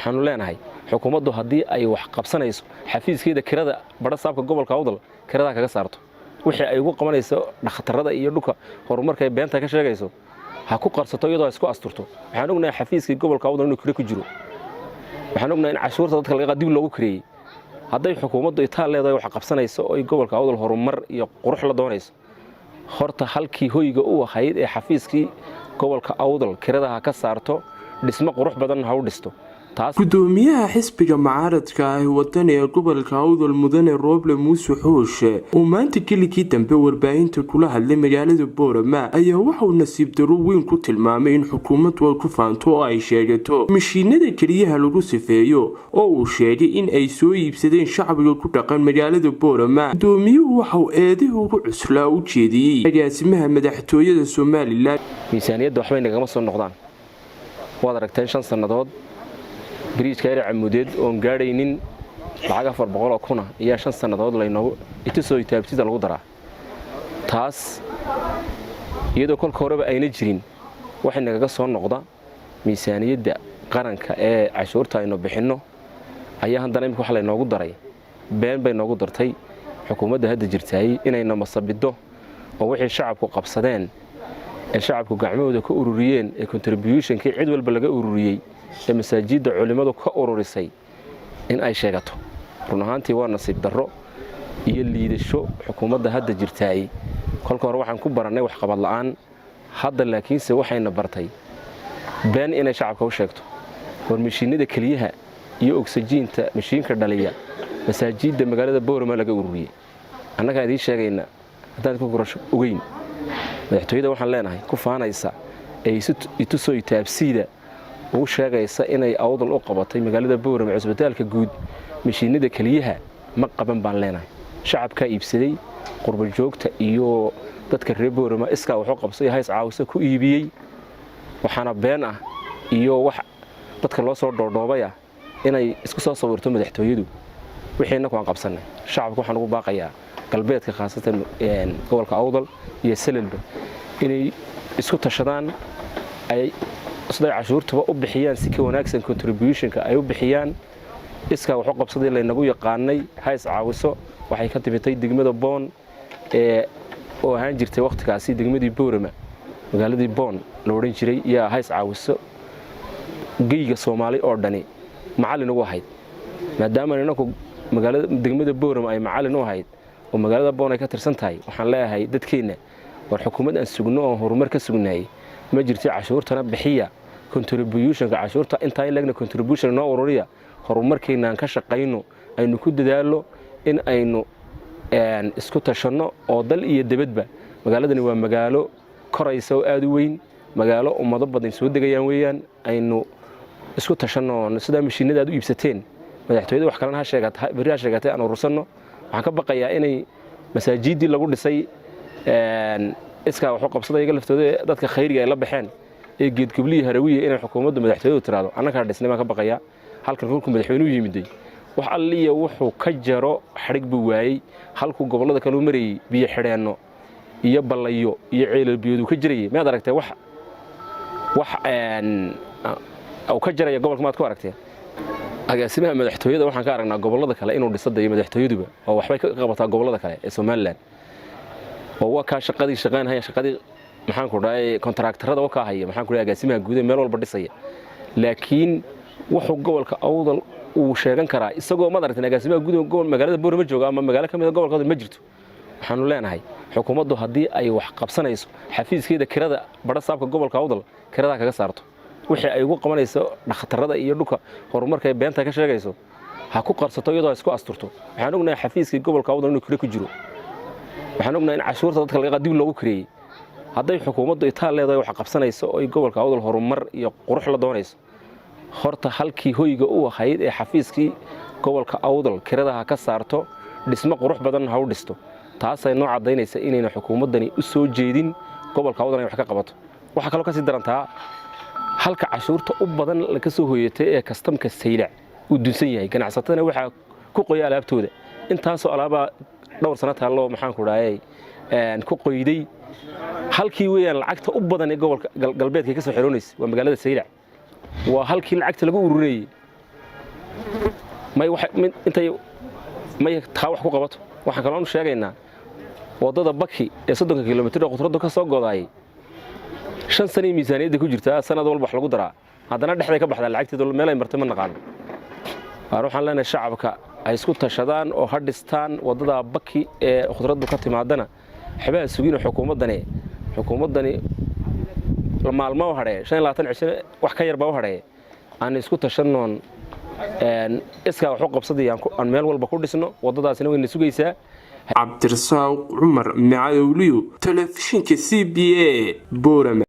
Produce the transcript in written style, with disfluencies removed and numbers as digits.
waxaanu leenahay xukuumaddu haddii ay wax qabsanayso xafiiskeeda kirada badha saabka gobolka awdal kirada kaga saarto wixii ay ugu qabanayso dhakhtarada iyo dhulka horumarka ay beenta ka sheegayso ha ku qarsato iyadoo isku asturto waxaan ognahay xafiiskii gobolka awdal inuu kire ku jiro waxaan ognahay in cashuurta dadka laga dib loogu kireeyay hadday xukuumaddu itaal leedahay wax qabsanayso oo gobolka awdal horumar iyo qurux la doonayso horta halkii hoyga u ahayd ee xafiiskii gobolka awdal kirada ha ka saarto dhismo qurux badan ha u dhisto gudoomiyaha xisbiga mucaaradka ah wadani ee gobolka awdal mudane Rooble Muuse Xooshe oo maanta kilikii dambe warbaahinta kula hadlay magaalada Boorama ayaa waxa uu nasiib daro weyn ku tilmaamay in xukuumaddu ay ku faanto oo ay sheegato mishiinada kaliyaha lagu sifeeyo oo uu sheegay in ay soo iibsadeen shacbiga ku dhaqan magaalada Boorama gudoomiyuhu waxa uu eedaha ugu cuslaa u jeediyay agaasimaha madaxtooyada Soomaaliland miisaaniyadda waxbay nagama soo noqdaan waad aragteen 5 sanadood bariijka yar camudeed oo gaadhaynin lacag 400 kuna iyo 5 sanadood laynoogu itisoo itaabtida lagu daraa taas iyadoo kolka horeba ayna jirin waxa naga soo noqda miisaaniyadda qaranka ee cashuurta aynu bixino ayaa haddana imika waxa laynoogu daray been bay noogu dartay xukuumadda hadda jirtay inayna masabido oo wixii shacabku qabsadeen ee shacabku gacmahooda ka ururiyeen ee contributionkii cid walba laga ururiyay ee masaajidda culimadu ka ururisay in ay sheegato run ahaantii waa nasiib darro iyo liidasho xukuumadda hadda jirtay kolka hore waxaan ku baranay wax qabad la'aan hadda laakiinse waxayna bartay been inay shacabka u sheegto war mishiinada kaliyaha iyo oksijiinta mishiinka dhaliya masaajidda magaalada Boorama laga ururiyay annaga idin sheegayna haddaan ku gurasho ogeyn madaxtooyada waxaan leenahay ku faanaysa ay itusoo itaabsiida oo sheegaysa inay awdal u qabatay magaalada Boorama cusbitaalka guud mishiinada kaliyaha ma qaban baan leenahay shacabka iibsaday qurba joogta iyo dadka reer Boorama iska wuxuu qabsay hays caawisa ku iibiyay waxaana been ah iyo wax dadka loo soo dhoodhoobay inay isku soo sawirto madaxtooyadu wixiina ku aan qabsanay shacabku waxaan ugu baaqayaa galbeedka khaasatan gobolka awdal iyo Salelba inay isku tashadaan ay isla cashuurta u bixiyaan si ka wanaagsan contributionka ay u bixiyaan iska wuxuu qabsaday laynagu yaqaanay hays caawiso waxay ka timitay degmada Boon oo ahaan jirtay waqtigaasi degmadii Boorama magaaladii Boon la oran jiray iyo hays caawiso geyga Soomaali oo dhani macallin ugu ahayd maadaama inagu magaalada degmada Boorama ay macallin u ahayd oo magaalada Boon ay ka tirsan tahay waxaan leeyahay dadkeena war xukuumad aan sugno oo horumar ka sugnay ma jirto cashuurtana bixiya contributionka cashuurta inta ay leegna contribution noo ururiya horumarkeena aan ka shaqeyno aynu ku dadaalo in aynu isku tashano oo dal iyo dibadba magaaladani waa magaalo koraysa oo aad u weyn magaalo ummado badan soo degayaan weeyaan aynu isku tashano sida mishiinada aad u iibsateen madaxtooyada wax kalena ha sheegatay bari ha sheegatay aan urursano waxaan ka baqayaa inay masaajidii lagu dhisay iska wuxuu qabsaday iyaga laftooda dadka khayriga ay la baxeen ee geed gobliye harawiye inay xukuumaddu madaxtooyadu tiraado annaka dhisnay ma ka baqaya halkan ruulku madaxweynuhu yimiday wax alliya wuxuu ka jaro xarig buu waayay halku gobolada kale u marayay biyo xidheeno iyo ballayo iyo ceelal biyood ka jiray ma aragtay wax oo ka jaraya gobolka maad ku aragtay agaasimaha madaxtooyada waxaan ka aragnaa gobolada kale inuu dhisaday madaxtooyaduba oo waxbay ka qabataa gobolada kale ee Soomaaliland oo ka shaqadii shaqaynaya shaqadii maxaan ku dhahay kontraktarada oo ka haya maxaan ku dhahay agaasimaha guud ee meel walba dhisaya laakiin wuxuu gobolka awdal uu sheegan karaa isagoo ma aragtay agaasimaha guud ee gobol magaalada Boorama jooga ama magaalo kamid ah gobolka ma jirto waxaanu leenahay xukuumaddu haddii ay wax qabsanayso xafiiskeeda kirada badha saabka gobolka awdal kirada kaga saarto wixii ay ugu qabanayso dhakhtarada iyo dhulka horumarka ay beenta ka sheegayso ha ku qarsato iyadoo isku asturto waxaan ognahay xafiiskii gobolka awdal inuu kire ku jiro waxaan ognahay in cashuurta dadka laga dib loogu kireeyay hadday xukuumaddu itaal leedahay wax qabsanayso oo gobolka awdal horumar iyo qurux la doonayso horta halkii hoyga u ahayd ee xafiiskii gobolka awdal kirada ha ka saarto dhismo qurux badan ha u dhisto taas ay noo cadeynaysa inayna xukuumaddani u soo jeedin gobolka awdal ay wax ka qabato waxa kale ka sii darantaa halka cashuurta u badan la ka soo hooyatay ee kastamka saylac uu dunsan yahay ganacsatadana waxa ku qoyay alaabtooda intaas oo alaaba dhowr sano taalo maxaan ku dhaayay ku qoyday halkii weeyaan lacagta u badan ee gobolka galbeedka ka soo xiroonaysa waa magaalada saylac waa halkii lacagta lagu ururinayay may intay may taa wax ku qabato waxaan kaloon sheegaynaa wadada Baki ee 30 kiiloomitir qudradu ka soo go'day 5 sano miisaaniyada ku jirta sanad walba wax lagu daraa haddana dhexday ka baxda lacagteedu meel ay martay ma naqaan waxaan leenahay shacabka ay isku tashadaan oo hadistaan wadada Baki ee qudradu ka timaadana xabaa sugiin xukuumadani maalmo hadhay 25 wax ka yar baa hadhay aan isku tashanoon iska wax u qabsadayaan aan meel walba ku dhisno wadadaasina way sugaysaa Cabdirasaaq Cumar Macawliyo telefishinka CBA Boorama